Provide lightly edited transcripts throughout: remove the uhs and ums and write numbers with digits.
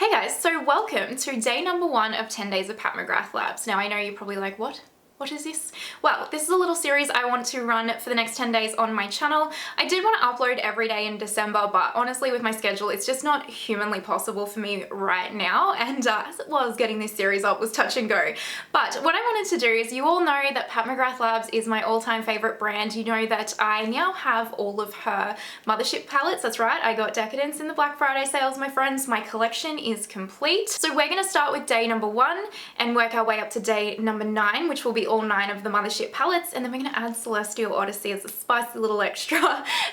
Hey guys, so welcome to day number 1 of 10 days of Pat McGrath Labs. Now I know you're probably like, what? What is this? Well, this is a little series I want to run for the next 10 days on my channel. I did want to upload every day in December, but honestly with my schedule, it's just not humanly possible for me right now. And as it was, getting this series up was touch and go. But what I wanted to do is, you all know that Pat McGrath Labs is my all-time favorite brand. You know that I now have all of her Mothership palettes. That's right, I got Decadence in the Black Friday sales, my friends. My collection is complete. So we're gonna start with day number 1 and work our way up to day number 9, which will be all 9 of the Mothership palettes, and then we're gonna add Celestial Odyssey as a spicy little extra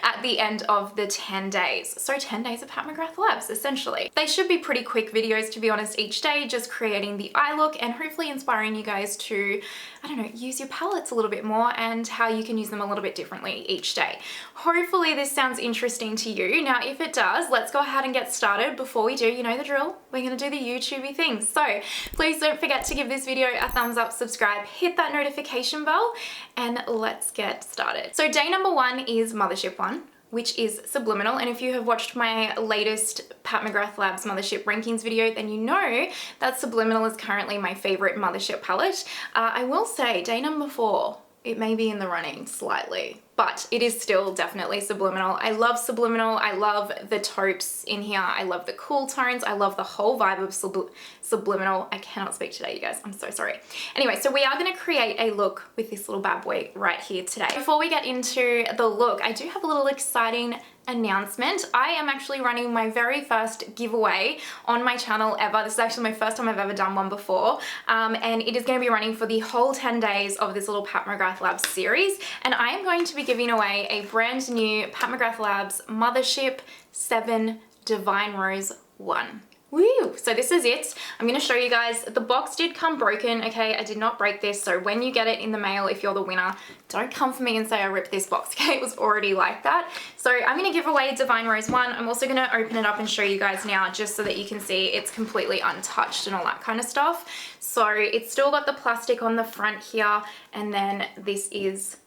at the end of the 10 days. So 10 days of Pat McGrath Labs, essentially. They should be pretty quick videos, to be honest, each day, just creating the eye look and hopefully inspiring you guys to, I don't know, use your palettes a little bit more and how you can use them a little bit differently each day. Hopefully this sounds interesting to you. Now, if it does, let's go ahead and get started. Before we do, you know the drill, we're gonna do the YouTubey things. So please don't forget to give this video a thumbs up, subscribe, hit that notification bell, and let's get started. So day number 1 is Mothership 1, which is Subliminal. And if you have watched my latest Pat McGrath Labs Mothership rankings video, then you know that Subliminal is currently my favorite Mothership palette. I will say day number 4, it may be in the running slightly, but it is still definitely Subliminal. I love Subliminal. I love the taupes in here. I love the cool tones. I love the whole vibe of Subliminal. I cannot speak today, you guys. I'm so sorry. Anyway, so we are going to create a look with this little bad boy right here today. Before we get into the look, I do have a little exciting announcement. I am actually running my very first giveaway on my channel ever. This is actually my first time I've ever done one before, and it is going to be running for the whole 10 days of this little Pat McGrath Labs series, and I am going to be giving away a brand new Pat McGrath Labs Mothership 7 Divine Rose 1. Woo! So this is it. I'm going to show you guys. The box did come broken, okay? I did not break this, so when you get it in the mail, if you're the winner, don't come for me and say I ripped this box, okay? It was already like that. So I'm going to give away Divine Rose 1. I'm also going to open it up and show you guys now, just so that you can see it's completely untouched and all that kind of stuff. So it's still got the plastic on the front here, and then this is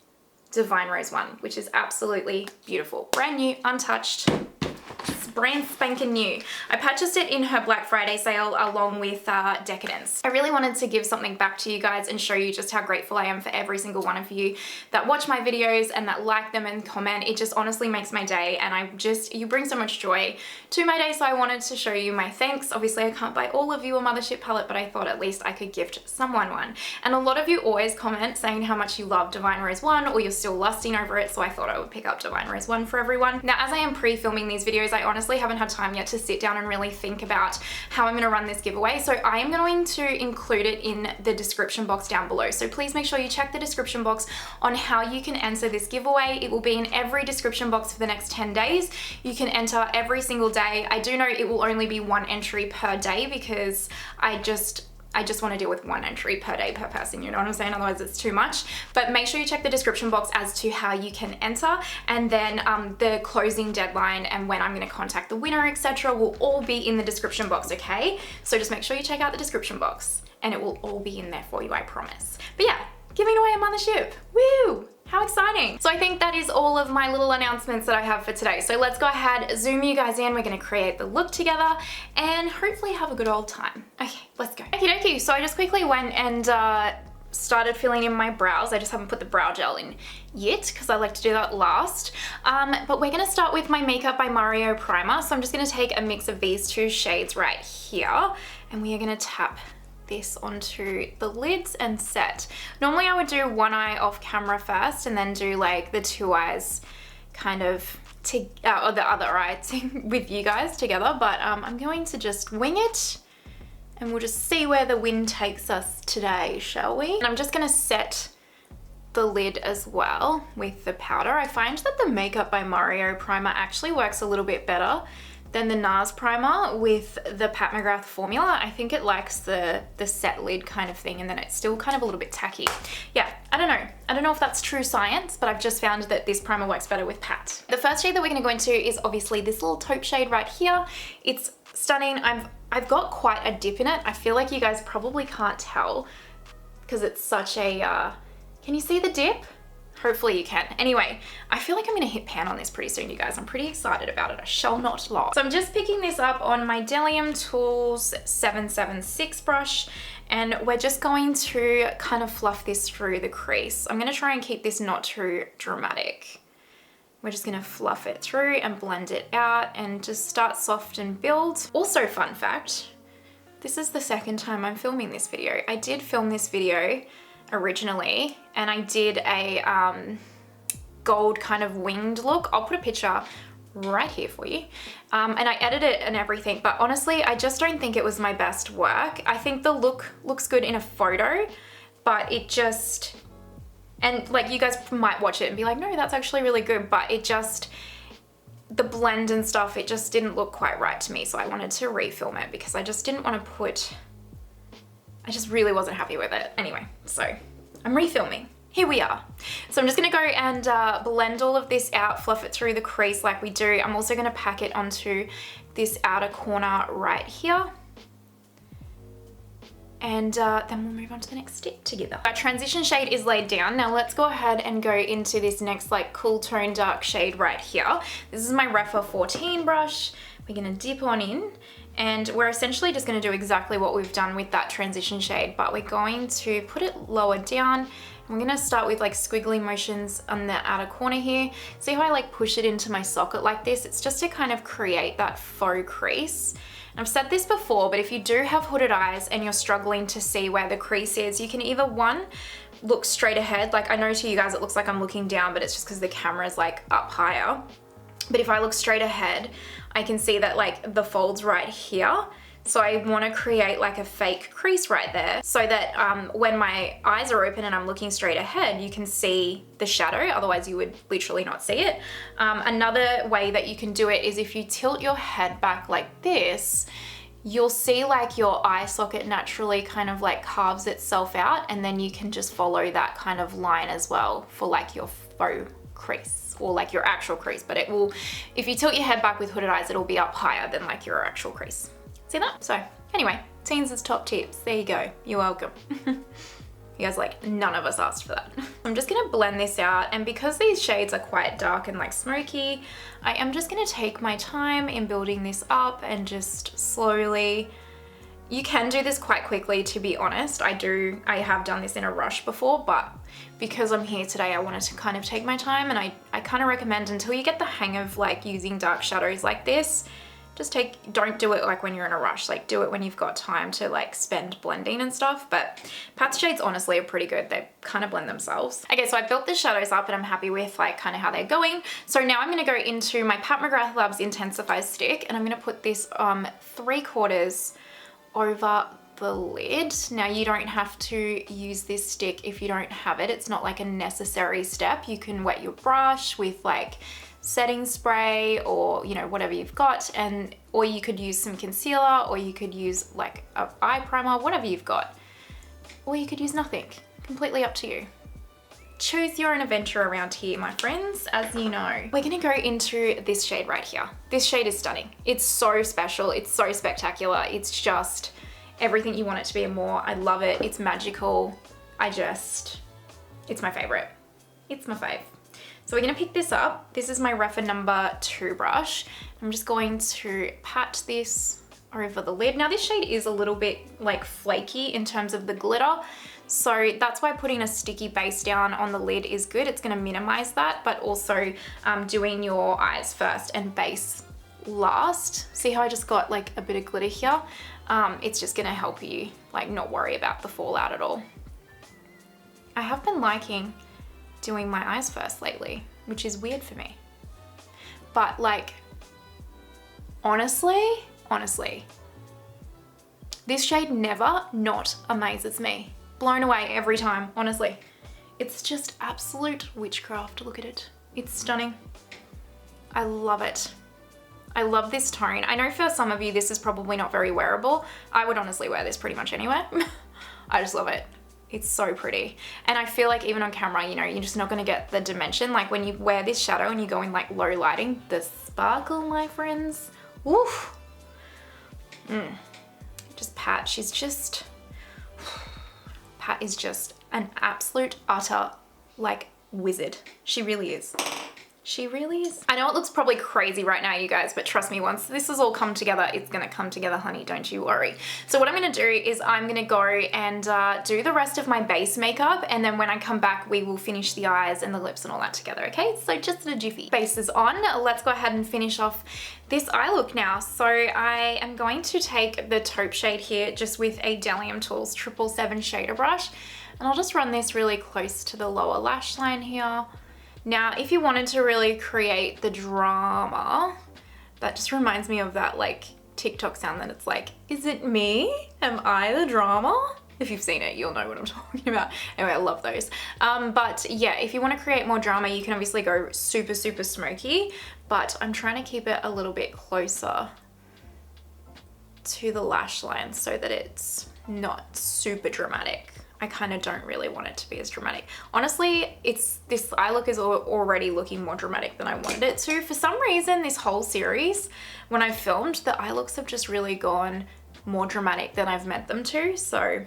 Divine Rose 1, which is absolutely beautiful. Brand new, untouched. Brand spanking new. I purchased it in her Black Friday sale along with Decadence. I really wanted to give something back to you guys and show you just how grateful I am for every single one of you that watch my videos and that like them and comment. It just honestly makes my day, and you bring so much joy to my day, so I wanted to show you my thanks. Obviously I can't buy all of you a Mothership palette, but I thought at least I could gift someone one. And a lot of you always comment saying how much you love Divine Rose 1 or you're still lusting over it, so I thought I would pick up Divine Rose 1 for everyone. Now, as I am pre-filming these videos, I honestly haven't had time yet to sit down and really think about how I'm going to run this giveaway, so I am going to include it in the description box down below. So please make sure you check the description box on how you can enter this giveaway. It will be in every description box for the next 10 days. You can enter every single day. I do know it will only be 1 entry per day because I just want to deal with 1 entry per day per person, you know what I'm saying? Otherwise it's too much. But make sure you check the description box as to how you can enter, and then the closing deadline and when I'm going to contact the winner, etc. will all be in the description box, okay? So just make sure you check out the description box and it will all be in there for you, I promise. But yeah, giving away a Mothership. Woo! How exciting. So I think that is all of my little announcements that I have for today. So let's go ahead, zoom you guys in. We're going to create the look together and hopefully have a good old time. Okay, let's go. Okie dokie. So I just quickly went and started filling in my brows. I just haven't put the brow gel in yet because I like to do that last. But we're going to start with my Makeup by Mario primer. So I'm just going to take a mix of these 2 shades right here, and we are going to tap this onto the lids and set. Normally I would do one eye off camera first and then do like the 2 eyes kind of or the other eye with you guys together, but I'm going to just wing it and we'll just see where the wind takes us today, shall we? And I'm just gonna set the lid as well with the powder. I find that the Makeup by Mario primer actually works a little bit better than the NARS primer with the Pat McGrath formula. I think it likes the set lid kind of thing, and then it's still kind of a little bit tacky. Yeah, I don't know. I don't know if that's true science, but I've just found that this primer works better with Pat. The first shade that we're gonna go into is obviously this little taupe shade right here. It's stunning. I've got quite a dip in it. I feel like you guys probably can't tell because it's such a, can you see the dip? Hopefully you can. Anyway, I feel like I'm gonna hit pan on this pretty soon, you guys. I'm pretty excited about it, I shall not lie. So I'm just picking this up on my Delium Tools 776 brush, and we're just going to kind of fluff this through the crease. I'm gonna try and keep this not too dramatic. We're just gonna fluff it through and blend it out and just start soft and build. Also, fun fact, this is the second time I'm filming this video. I did film this video originally and I did a gold kind of winged look. I'll put a picture right here for you. And I edited it and everything, but honestly, I just don't think it was my best work. I think the look looks good in a photo, but it just, and like you guys might watch it and be like, no, that's actually really good, but it just, the blend and stuff, it just didn't look quite right to me. So I wanted to refilm it because I just didn't want to put, I just really wasn't happy with it. Anyway, so I'm refilming. Here we are. So I'm just gonna go and blend all of this out, fluff it through the crease like we do. I'm also gonna pack it onto this outer corner right here. And then we'll move on to the next step together. Our transition shade is laid down. Now let's go ahead and go into this next like cool tone dark shade right here. This is my Rephr 14 brush. We're gonna dip on in and we're essentially just gonna do exactly what we've done with that transition shade, but we're going to put it lower down. I'm gonna start with like squiggly motions on the outer corner here. See how I like push it into my socket like this? It's just to kind of create that faux crease. And I've said this before, but if you do have hooded eyes and you're struggling to see where the crease is, you can either one, look straight ahead. Like I know to you guys it looks like I'm looking down, but it's just because the camera is like up higher. But if I look straight ahead, I can see that like the fold's right here. So I want to create like a fake crease right there so that when my eyes are open and I'm looking straight ahead, you can see the shadow, otherwise you would literally not see it. Another way that you can do it is if you tilt your head back like this, you'll see like your eye socket naturally kind of like carves itself out, and then you can just follow that kind of line as well for like your faux crease or like your actual crease. But it will, if you tilt your head back with hooded eyes, it'll be up higher than like your actual crease. See that? So anyway, Teens' top tips. There you go. You're welcome. You guys like, none of us asked for that. I'm just gonna blend this out, and because these shades are quite dark and like smoky, I am just gonna take my time in building this up and just slowly. You can do this quite quickly, to be honest. I have done this in a rush before, but because I'm here today, I wanted to kind of take my time, and I kind of recommend until you get the hang of like using dark shadows like this, just don't do it like when you're in a rush, like do it when you've got time to like spend blending and stuff. But Pat's shades honestly are pretty good. They kind of blend themselves. Okay, so I built the shadows up and I'm happy with like kind of how they're going. So now I'm gonna go into my Pat McGrath Labs Intensify stick, and I'm gonna put this 3/4 over the lid. Now you don't have to use this stick if you don't have it. It's not like a necessary step. You can wet your brush with like setting spray or, you know, whatever you've got, and or you could use some concealer, or you could use like an eye primer, whatever you've got, or you could use nothing. Completely up to you. Choose your own adventure around here, my friends, as you know. We're gonna go into this shade right here. This shade is stunning. It's so special, it's so spectacular. It's just everything you want it to be and more. I love it, it's magical. It's my favorite. It's my fave. So we're gonna pick this up. This is my Rephr number 2 brush. I'm just going to pat this over the lid. Now this shade is a little bit like flaky in terms of the glitter, so that's why putting a sticky base down on the lid is good. It's gonna minimize that, but also doing your eyes first and base last. See how I just got like a bit of glitter here? It's just gonna help you like not worry about the fallout at all. I have been liking doing my eyes first lately, which is weird for me. But like, honestly, this shade never not amazes me. Blown away every time, honestly. It's just absolute witchcraft, look at it. It's stunning. I love it. I love this tone. I know for some of you this is probably not very wearable. I would honestly wear this pretty much anywhere. I just love it. It's so pretty. And I feel like even on camera, you know, you're just not gonna get the dimension. Like when you wear this shadow and you go in like low lighting, the sparkle, my friends, woof. Just Pat, Pat is just an absolute utter like wizard. She really is. She really is. I know it looks probably crazy right now, you guys, but trust me, once this has all come together, it's gonna come together, honey, don't you worry. So what I'm gonna do is I'm gonna go and do the rest of my base makeup, and then when I come back, we will finish the eyes and the lips and all that together, okay? So just in a jiffy. Base is on. Let's go ahead and finish off this eye look now. So I am going to take the taupe shade here just with a Delium Tools 777 shader brush, and I'll just run this really close to the lower lash line here. Now, if you wanted to really create the drama, that just reminds me of that like TikTok sound that it's like, is it me? Am I the drama? If you've seen it, you'll know what I'm talking about. Anyway, I love those. But yeah, if you want to create more drama, you can obviously go super, super smoky, but I'm trying to keep it a little bit closer to the lash line so that it's not super dramatic. I kind of don't really want it to be as dramatic. Honestly, this eye look is already looking more dramatic than I wanted it to. For some reason, this whole series, when I filmed, the eye looks have just really gone more dramatic than I've meant them to. So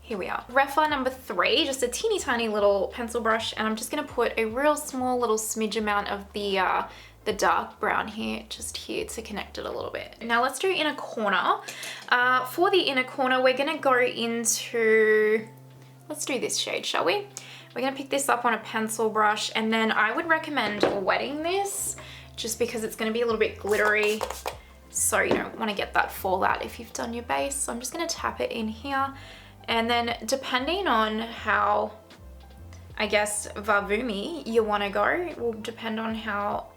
here we are. Refa number 3, just a teeny tiny little pencil brush, and I'm just gonna put a real small little smidge amount of the dark brown here, just here to connect it a little bit. Now let's do inner corner. For the inner corner, we're gonna go into, let's do this shade, shall we? We're gonna pick this up on a pencil brush, and then I would recommend wetting this just because it's gonna be a little bit glittery. So you don't wanna get that fallout if you've done your base. So I'm just gonna tap it in here. And then depending on how, I guess, vavoomey you wanna go, it will depend on how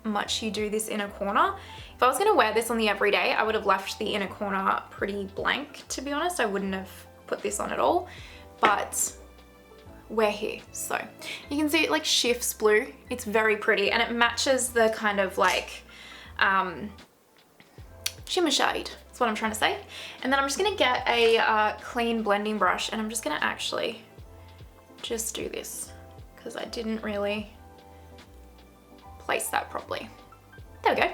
much you do this inner corner. If I was gonna wear this on the everyday, I would have left the inner corner pretty blank, to be honest. I wouldn't have put this on at all, but we're here. So you can see it like shifts blue. It's very pretty, and it matches the kind of like shimmer shade. That's what I'm trying to say. And then I'm just gonna get a clean blending brush, and I'm just gonna actually just do this because I didn't really place that properly. There we go.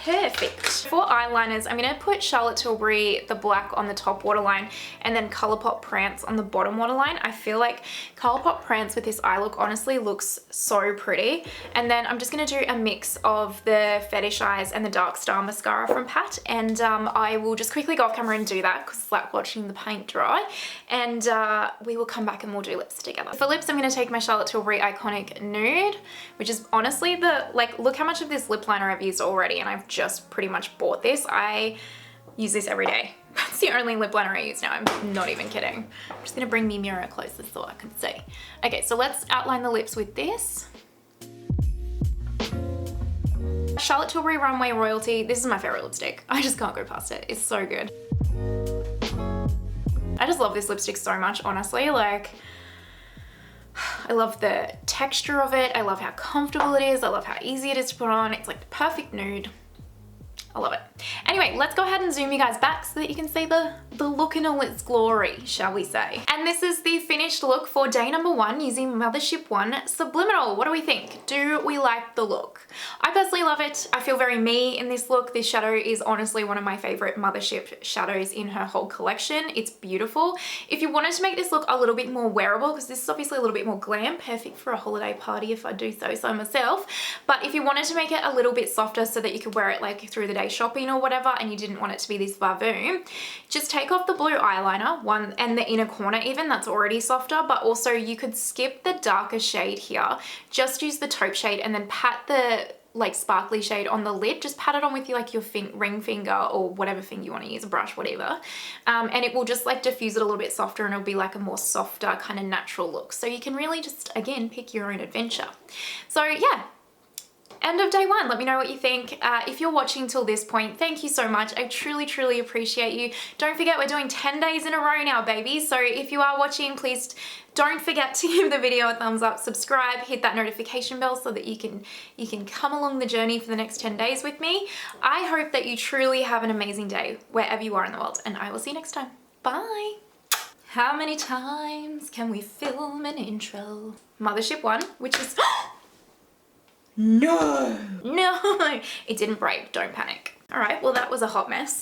Perfect. For eyeliners, I'm gonna put Charlotte Tilbury, the black on the top waterline, and then Colourpop Prance on the bottom waterline. I feel like Colourpop Prance with this eye look honestly looks so pretty. And then I'm just gonna do a mix of the Fetish Eyes and the Dark Star mascara from Pat, and I will just quickly go off camera and do that because it's like watching the paint dry, and we will come back and we'll do lips together. For lips, I'm gonna take my Charlotte Tilbury Iconic Nude, which is honestly look how much of this lip liner I've used already, and I've just pretty much bought this. I use this every day. That's the only lip liner I use now. I'm not even kidding. I'm just gonna bring me mirror closer so I can see. Okay, so let's outline the lips with this. Charlotte Tilbury Runway Royalty. This is my favorite lipstick. I just can't go past it. It's so good. I just love this lipstick so much, honestly. Like, I love the texture of it. I love how comfortable it is. I love how easy it is to put on. It's like the perfect nude. I love it. Anyway, let's go ahead and zoom you guys back so that you can see the look in all its glory, shall we say. And this is the finished look for day number 1 using Mothership 1 Subliminal. What do we think? Do we like the look? I personally love it. I feel very me in this look. This shadow is honestly one of my favorite Mothership shadows in her whole collection. It's beautiful. If you wanted to make this look a little bit more wearable, because this is obviously a little bit more glam, perfect for a holiday party if I do so myself. But if you wanted to make it a little bit softer so that you could wear it like through the day shopping or whatever, and you didn't want it to be this vavoom, just take off the blue eyeliner, one and the inner corner even, that's already softer, but also you could skip the darker shade here, just use the taupe shade and then pat the like sparkly shade on the lid. Just pat it on with your ring finger or whatever thing you want to use, a brush, whatever, and it will just like diffuse it a little bit softer, and it'll be like a more softer kind of natural look. So you can really just, again, pick your own adventure. So yeah, end of day 1. Let me know what you think. If you're watching till this point, thank you so much. I truly appreciate you. Don't forget, we're doing 10 days in a row now, baby. So if you are watching, please don't forget to give the video a thumbs up, subscribe, hit that notification bell so that you can come along the journey for the next 10 days with me. I hope that you truly have an amazing day wherever you are in the world, and I will see you next time. Bye. How many times can we film an intro? Mothership 1, which is No, it didn't break. Don't panic. All right, well, that was a hot mess.